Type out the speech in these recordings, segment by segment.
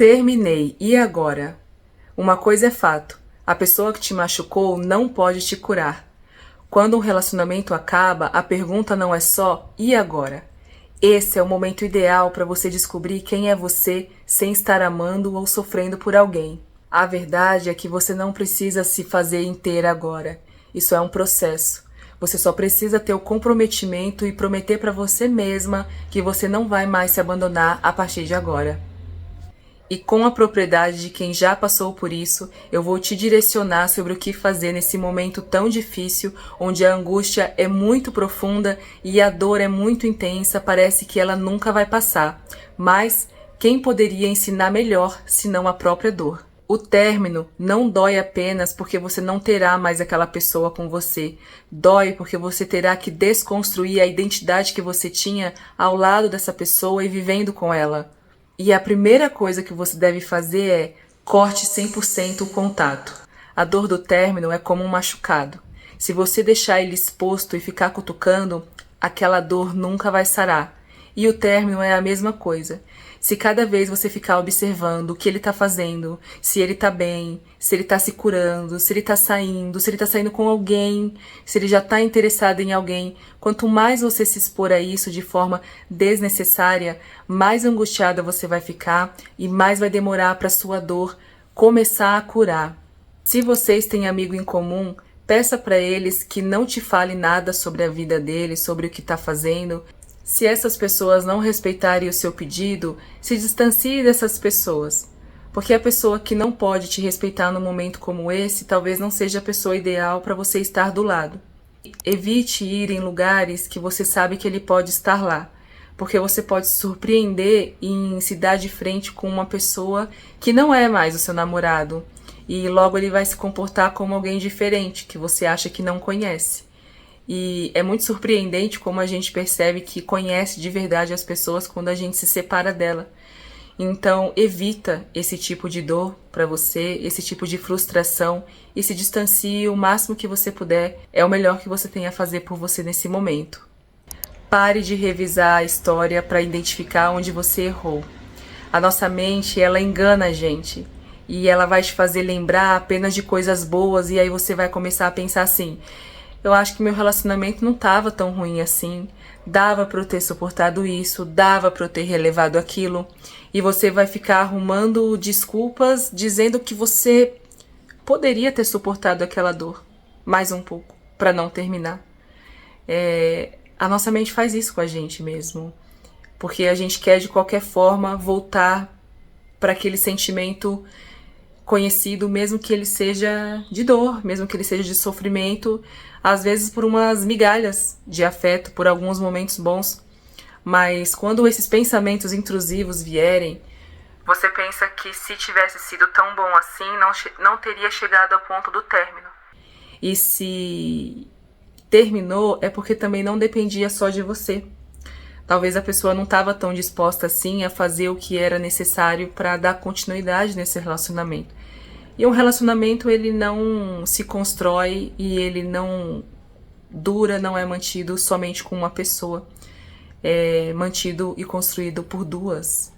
Terminei. E agora? Uma coisa é fato: a pessoa que te machucou não pode te curar. Quando um relacionamento acaba, a pergunta não é só "e agora?". Esse é o momento ideal para você descobrir quem é você sem estar amando ou sofrendo por alguém. A verdade é que você não precisa se fazer inteira agora. Isso é um processo. Você só precisa ter o comprometimento e prometer para você mesma que você não vai mais se abandonar a partir de agora. E com a propriedade de quem já passou por isso, eu vou te direcionar sobre o que fazer nesse momento tão difícil, onde a angústia é muito profunda e a dor é muito intensa, parece que ela nunca vai passar. Mas quem poderia ensinar melhor senão a própria dor? O término não dói apenas porque você não terá mais aquela pessoa com você. Dói porque você terá que desconstruir a identidade que você tinha ao lado dessa pessoa e vivendo com ela. E a primeira coisa que você deve fazer é corte 100% o contato. A dor do término é como um machucado. Se você deixar ele exposto e ficar cutucando, aquela dor nunca vai sarar. E o término é a mesma coisa. Se cada vez você ficar observando o que ele está fazendo, se ele está bem, se ele está se curando, se ele está saindo com alguém, se ele já está interessado em alguém, quanto mais você se expor a isso de forma desnecessária, mais angustiada você vai ficar e mais vai demorar para sua dor começar a curar. Se vocês têm amigo em comum, peça para eles que não te fale nada sobre a vida dele, sobre o que está fazendo. Se essas pessoas não respeitarem o seu pedido, se distancie dessas pessoas. Porque a pessoa que não pode te respeitar num momento como esse, talvez não seja a pessoa ideal para você estar do lado. Evite ir em lugares que você sabe que ele pode estar lá. Porque você pode se surpreender em se dar de frente com uma pessoa que não é mais o seu namorado. E logo ele vai se comportar como alguém diferente, que você acha que não conhece. E é muito surpreendente como a gente percebe que conhece de verdade as pessoas quando a gente se separa dela. Então, evita esse tipo de dor para você, esse tipo de frustração e se distancie o máximo que você puder. É o melhor que você tem a fazer por você nesse momento. Pare de revisar a história para identificar onde você errou. A nossa mente, ela engana a gente. E ela vai te fazer lembrar apenas de coisas boas e aí você vai começar a pensar assim: eu acho que meu relacionamento não estava tão ruim assim, dava para eu ter suportado isso, dava para eu ter relevado aquilo, e você vai ficar arrumando desculpas dizendo que você poderia ter suportado aquela dor mais um pouco para não terminar. A nossa mente faz isso com a gente mesmo, porque a gente quer de qualquer forma voltar para aquele sentimento conhecido, mesmo que ele seja de dor, mesmo que ele seja de sofrimento, às vezes por umas migalhas de afeto, por alguns momentos bons. Mas quando esses pensamentos intrusivos vierem, você pensa que se tivesse sido tão bom assim, não teria chegado ao ponto do término. E se terminou, é porque também não dependia só de você. Talvez a pessoa não estava tão disposta assim a fazer o que era necessário para dar continuidade nesse relacionamento. E um relacionamento, ele não se constrói e ele não dura, não é mantido somente com uma pessoa. É mantido e construído por duas.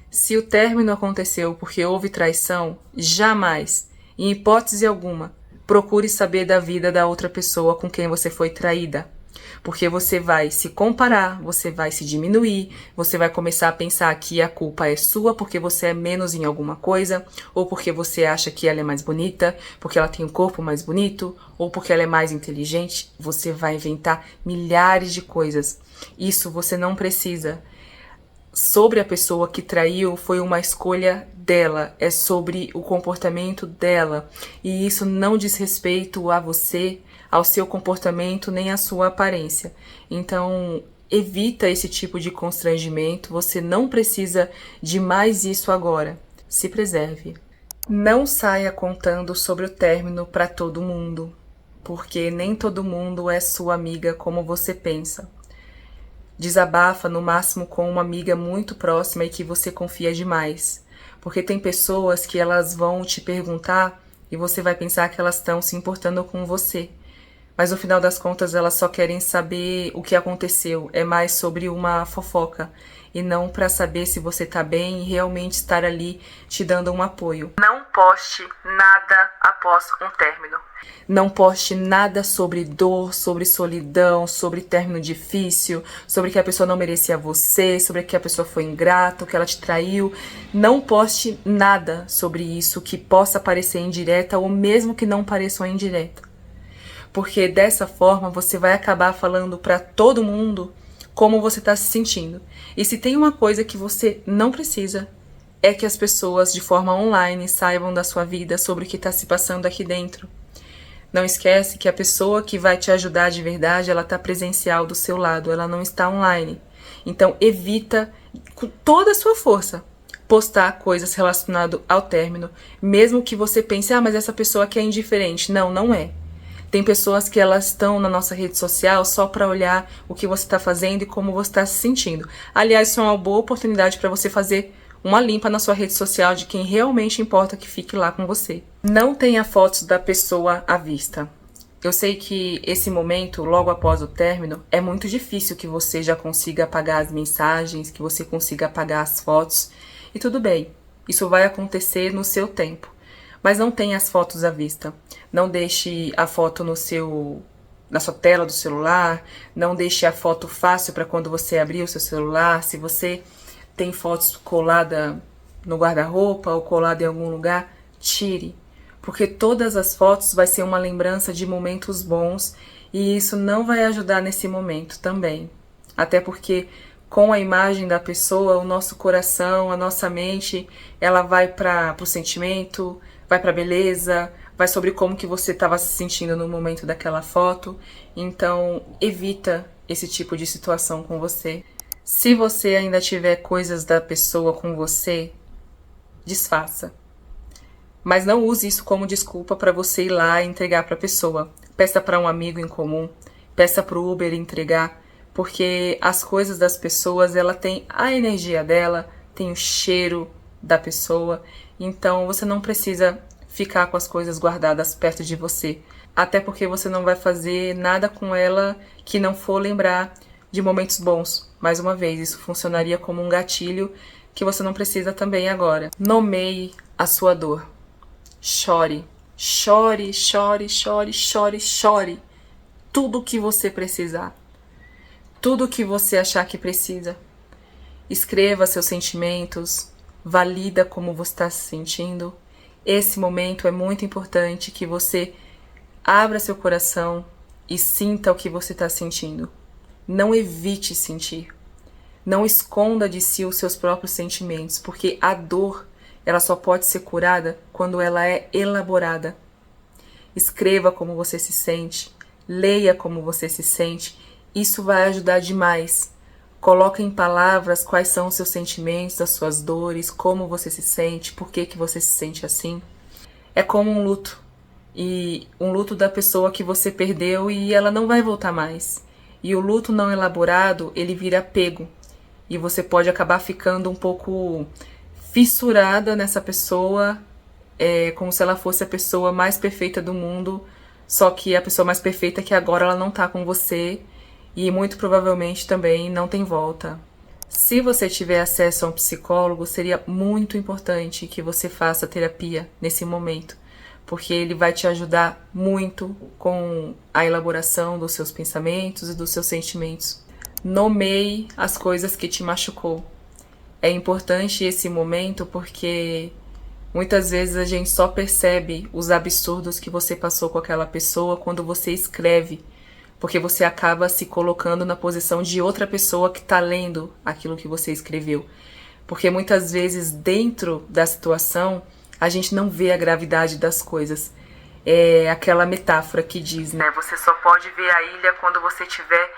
Se o término aconteceu porque houve traição, jamais, em hipótese alguma, procure saber da vida da outra pessoa com quem você foi traída. Porque você vai se comparar, você vai se diminuir, você vai começar a pensar que a culpa é sua porque você é menos em alguma coisa, ou porque você acha que ela é mais bonita, porque ela tem um corpo mais bonito, ou porque ela é mais inteligente. Você vai inventar milhares de coisas. Isso você não precisa. Sobre a pessoa que traiu, foi uma escolha dela, é sobre o comportamento dela, e isso não diz respeito a você, ao seu comportamento, nem à sua aparência. Então, evita esse tipo de constrangimento, você não precisa de mais isso agora. Se preserve. Não saia contando sobre o término para todo mundo, porque nem todo mundo é sua amiga como você pensa. Desabafa no máximo com uma amiga muito próxima e que você confia demais. Porque tem pessoas que elas vão te perguntar e você vai pensar que elas estão se importando com você. Mas no final das contas elas só querem saber o que aconteceu. É mais sobre uma fofoca. e não para saber se você tá bem e realmente estar ali te dando um apoio. Não poste nada após um término. Não poste nada sobre dor, sobre solidão, sobre término difícil, sobre que a pessoa não merecia você, sobre que a pessoa foi ingrata, que ela te traiu. Não poste nada sobre isso que possa parecer indireta ou mesmo que não pareça uma indireta. Porque dessa forma você vai acabar falando para todo mundo como você está se sentindo. E se tem uma coisa que você não precisa, é que as pessoas de forma online saibam da sua vida, sobre o que está se passando aqui dentro. Não esquece que a pessoa que vai te ajudar de verdade, ela está presencial do seu lado, ela não está online. Então evita com toda a sua força postar coisas relacionadas ao término, mesmo que você pense, mas essa pessoa aqui é indiferente. Não, não é. Tem pessoas que elas estão na nossa rede social só para olhar o que você está fazendo e como você está se sentindo. Aliás, isso é uma boa oportunidade para você fazer uma limpa na sua rede social de quem realmente importa que fique lá com você. Não tenha fotos da pessoa à vista. Eu sei que esse momento, logo após o término, é muito difícil que você já consiga apagar as mensagens, que você consiga apagar as fotos. E tudo bem, isso vai acontecer no seu tempo. Mas não tenha as fotos à vista. Não deixe a foto na sua tela do celular. Não deixe a foto fácil para quando você abrir o seu celular. Se você tem fotos colada no guarda-roupa ou colada em algum lugar, tire. Porque todas as fotos vai ser uma lembrança de momentos bons e isso não vai ajudar nesse momento também. Até porque com a imagem da pessoa, o nosso coração, a nossa mente, ela vai para o sentimento, vai para a beleza, vai sobre como que você estava se sentindo no momento daquela foto. Então, evita esse tipo de situação com você. Se você ainda tiver coisas da pessoa com você, desfaça. Mas não use isso como desculpa para você ir lá e entregar para a pessoa. Peça para um amigo em comum, peça para o Uber entregar, porque as coisas das pessoas, ela tem a energia dela, tem o cheiro da pessoa, então você não precisa ficar com as coisas guardadas perto de você, até porque você não vai fazer nada com ela que não for lembrar de momentos bons. Mais uma vez, isso funcionaria como um gatilho que você não precisa também agora. Nomeie a sua dor. Chore, chore, chore, chore, chore, chore. Tudo o que você precisar. Tudo o que você achar que precisa. Escreva seus sentimentos, valida como você está se sentindo. Esse momento é muito importante que você abra seu coração e sinta o que você está sentindo. Não evite sentir. Não esconda de si os seus próprios sentimentos, porque a dor, ela só pode ser curada quando ela é elaborada. Escreva como você se sente, leia como você se sente. Isso vai ajudar demais. Coloque em palavras quais são os seus sentimentos, as suas dores, como você se sente, por que você se sente assim. É como um luto. E um luto da pessoa que você perdeu e ela não vai voltar mais. E o luto não elaborado, ele vira apego. E você pode acabar ficando um pouco fissurada nessa pessoa, como se ela fosse a pessoa mais perfeita do mundo, só que a pessoa mais perfeita que agora ela não tá com você e muito provavelmente também não tem volta. Se você tiver acesso a um psicólogo, seria muito importante que você faça terapia nesse momento, porque ele vai te ajudar muito com a elaboração dos seus pensamentos e dos seus sentimentos. Nomeie as coisas que te machucou. É importante esse momento porque muitas vezes a gente só percebe os absurdos que você passou com aquela pessoa quando você escreve, porque você acaba se colocando na posição de outra pessoa que está lendo aquilo que você escreveu. Porque muitas vezes dentro da situação a gente não vê a gravidade das coisas. É aquela metáfora que diz, né? Você só pode ver a ilha quando você estiver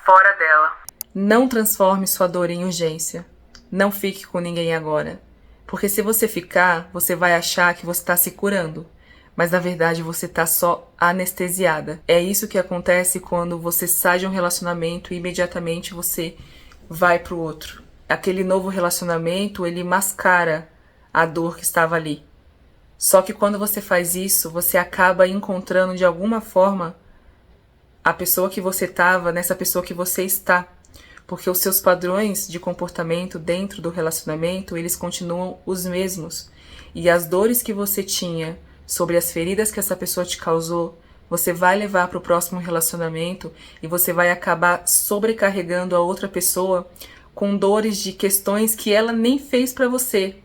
fora dela. Não transforme sua dor em urgência. Não fique com ninguém agora. Porque se você ficar, você vai achar que você está se curando. Mas na verdade você está só anestesiada. É isso que acontece quando você sai de um relacionamento e imediatamente você vai para o outro. Aquele novo relacionamento, ele mascara a dor que estava ali. Só que quando você faz isso, você acaba encontrando de alguma forma a pessoa que você estava nessa pessoa que você está. porque os seus padrões de comportamento dentro do relacionamento, eles continuam os mesmos. E as dores que você tinha sobre as feridas que essa pessoa te causou, você vai levar para o próximo relacionamento e você vai acabar sobrecarregando a outra pessoa com dores de questões que ela nem fez para você.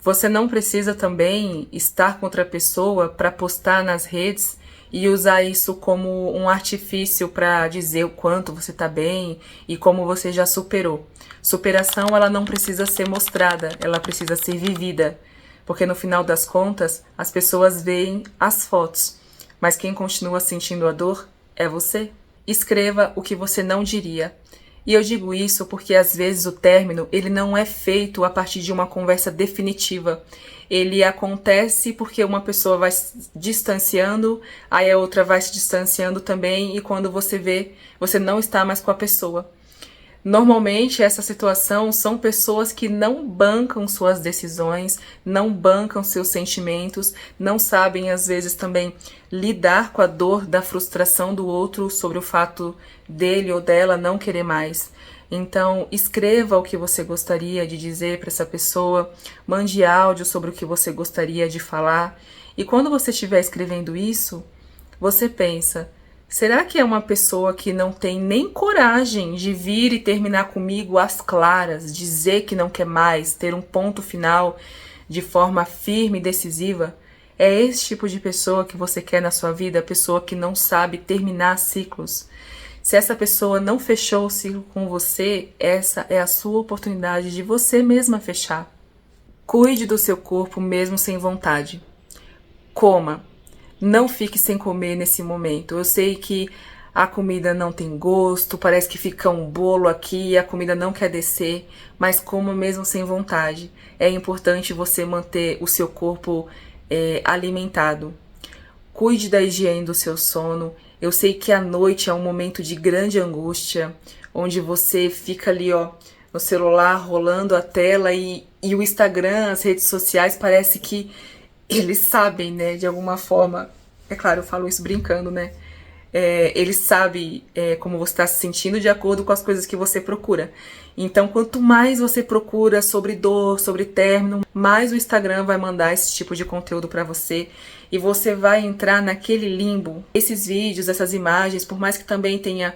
Você não precisa também estar com outra pessoa para postar nas redes e usar isso como um artifício para dizer o quanto você está bem e como você já superou. Superação, ela não precisa ser mostrada, ela precisa ser vivida. Porque no final das contas, as pessoas veem as fotos, mas quem continua sentindo a dor é você. Escreva o que você não diria. E eu digo isso porque às vezes o término, ele não é feito a partir de uma conversa definitiva. Ele acontece porque uma pessoa vai se distanciando, aí a outra vai se distanciando também, e quando você vê, você não está mais com a pessoa. Normalmente, essa situação são pessoas que não bancam suas decisões, não bancam seus sentimentos, não sabem, às vezes, também lidar com a dor da frustração do outro sobre o fato dele ou dela não querer mais. Então, escreva o que você gostaria de dizer para essa pessoa, mande áudio sobre o que você gostaria de falar. E quando você estiver escrevendo isso, você pensa: será que é uma pessoa que não tem nem coragem de vir e terminar comigo às claras, dizer que não quer mais, ter um ponto final de forma firme e decisiva? É esse tipo de pessoa que você quer na sua vida, a pessoa que não sabe terminar ciclos. Se essa pessoa não fechou o ciclo com você, essa é a sua oportunidade de você mesma fechar. Cuide do seu corpo mesmo sem vontade. Coma. Não fique sem comer nesse momento. Eu sei que a comida não tem gosto, parece que fica um bolo aqui e a comida não quer descer, mas coma mesmo sem vontade. É importante você manter o seu corpo alimentado. Cuide da higiene do seu sono. Eu sei que a noite é um momento de grande angústia, onde você fica ali, no celular, rolando a tela e o Instagram, as redes sociais, parece que eles sabem, né, de alguma forma. É claro, eu falo isso brincando, né? Eles sabem como você está se sentindo de acordo com as coisas que você procura. Então, quanto mais você procura sobre dor, sobre término, mais o Instagram vai mandar esse tipo de conteúdo para você e você vai entrar naquele limbo. Esses vídeos, essas imagens, por mais que também tenha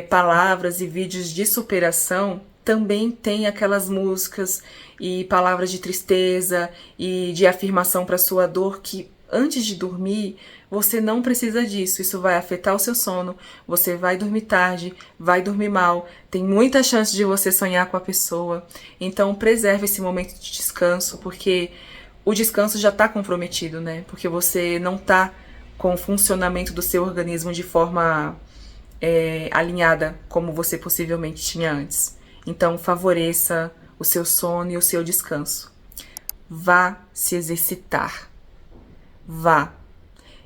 palavras e vídeos de superação, também tem aquelas músicas e palavras de tristeza e de afirmação para sua dor que antes de dormir, você não precisa disso. Isso vai afetar o seu sono, você vai dormir tarde, vai dormir mal, tem muita chance de você sonhar com a pessoa. Então preserve esse momento de descanso, porque o descanso já está comprometido, né? Porque você não está com o funcionamento do seu organismo de forma alinhada como você possivelmente tinha antes. Então favoreça o seu sono e o seu descanso. Vá se exercitar. Vá.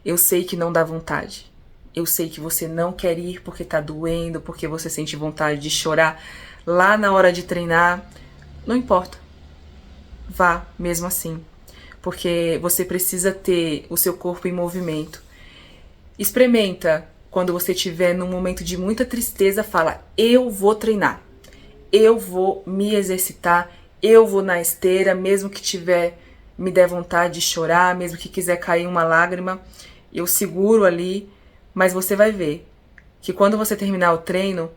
Eu sei que não dá vontade. Eu sei que você não quer ir porque tá doendo, porque você sente vontade de chorar lá na hora de treinar. Não importa. Vá mesmo assim. Porque você precisa ter o seu corpo em movimento. Experimenta quando você estiver num momento de muita tristeza, fala: eu vou treinar. Eu vou me exercitar. Eu vou na esteira, mesmo que me der vontade de chorar, mesmo que quiser cair uma lágrima, eu seguro ali, mas você vai ver que quando você terminar o treino,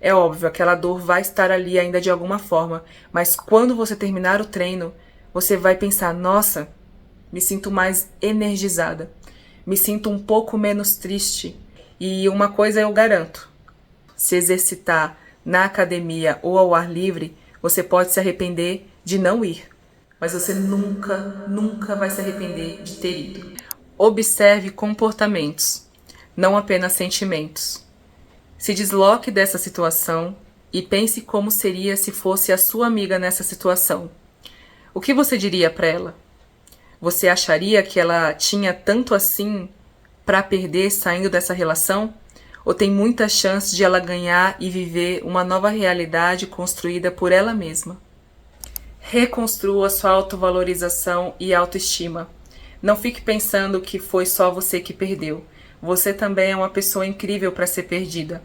é óbvio, aquela dor vai estar ali ainda de alguma forma, mas quando você terminar o treino, você vai pensar: nossa, me sinto mais energizada, me sinto um pouco menos triste. E uma coisa eu garanto, se exercitar na academia ou ao ar livre, você pode se arrepender de não ir. Mas você nunca, nunca vai se arrepender de ter ido. Observe comportamentos, não apenas sentimentos. Se desloque dessa situação e pense como seria se fosse a sua amiga nessa situação. O que você diria para ela? Você acharia que ela tinha tanto assim para perder saindo dessa relação? Ou tem muita chance de ela ganhar e viver uma nova realidade construída por ela mesma? Reconstrua sua autovalorização e autoestima. Não fique pensando que foi só você que perdeu. Você também é uma pessoa incrível para ser perdida.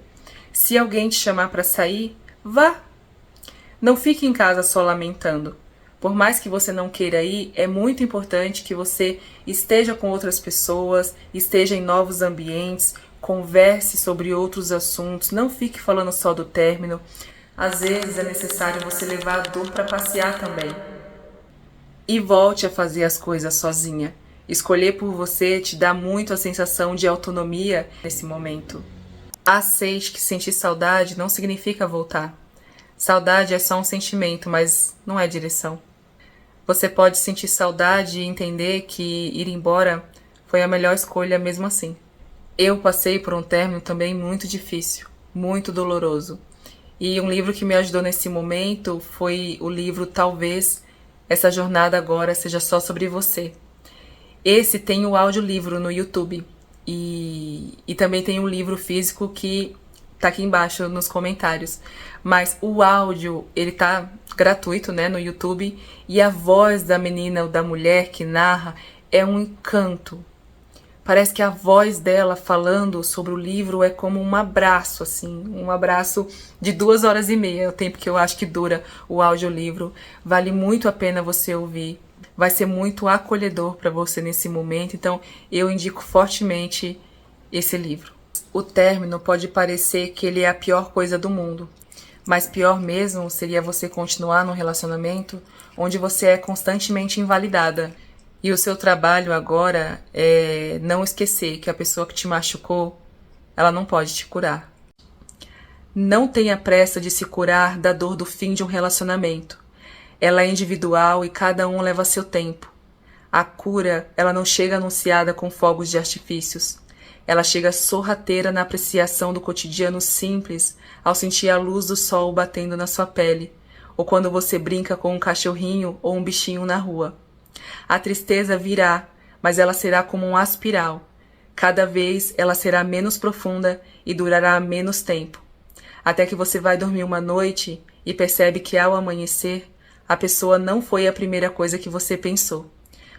Se alguém te chamar para sair, Vá! Não fique em casa só lamentando. Por mais que você não queira ir, é muito importante que você esteja com outras pessoas, esteja em novos ambientes, converse sobre outros assuntos, não fique falando só do término. Às vezes é necessário você levar a dor para passear também. E volte a fazer as coisas sozinha. Escolher por você te dá muito a sensação de autonomia nesse momento. Aceite que sentir saudade não significa voltar. Saudade é só um sentimento, mas não é direção. Você pode sentir saudade e entender que ir embora foi a melhor escolha mesmo assim. Eu passei por um término também muito difícil, muito doloroso. E um livro que me ajudou nesse momento foi o livro Talvez Essa Jornada Agora Seja Só Sobre Você. Esse tem o audiolivro no YouTube e também tem um livro físico que tá aqui embaixo nos comentários. Mas o áudio, ele tá gratuito, né, no YouTube, e a voz da menina ou da mulher que narra é um encanto. Parece que a voz dela falando sobre o livro é como um abraço, assim, um abraço de 2 horas e meia, é o tempo que eu acho que dura o audiolivro. Vale muito a pena você ouvir. Vai ser muito acolhedor para você nesse momento, então eu indico fortemente esse livro. O término pode parecer que ele é a pior coisa do mundo, mas pior mesmo seria você continuar num relacionamento onde você é constantemente invalidada. E o seu trabalho agora é não esquecer que a pessoa que te machucou, ela não pode te curar. Não tenha pressa de se curar da dor do fim de um relacionamento. Ela é individual e cada um leva seu tempo. A cura, ela não chega anunciada com fogos de artifícios. Ela chega sorrateira na apreciação do cotidiano simples, ao sentir a luz do sol batendo na sua pele, ou quando você brinca com um cachorrinho ou um bichinho na rua. A tristeza virá, mas ela será como um aspiral. Cada vez ela será menos profunda e durará menos tempo. Até que você vai dormir uma noite e percebe que ao amanhecer, a pessoa não foi a primeira coisa que você pensou.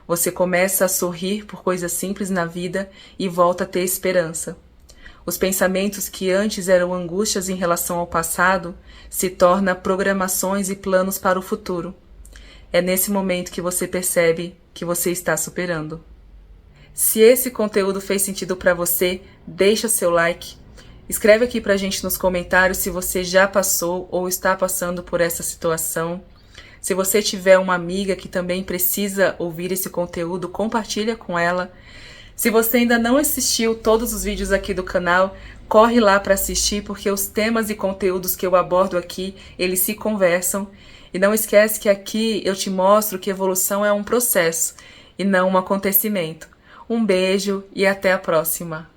Você começa a sorrir por coisas simples na vida e volta a ter esperança. Os pensamentos que antes eram angústias em relação ao passado se tornam programações e planos para o futuro. É nesse momento que você percebe que você está superando. Se esse conteúdo fez sentido para você, deixa seu like. Escreve aqui pra gente nos comentários se você já passou ou está passando por essa situação. Se você tiver uma amiga que também precisa ouvir esse conteúdo, compartilha com ela. Se você ainda não assistiu todos os vídeos aqui do canal, corre lá para assistir, porque os temas e conteúdos que eu abordo aqui, eles se conversam. E não esquece que aqui eu te mostro que evolução é um processo e não um acontecimento. Um beijo e até a próxima!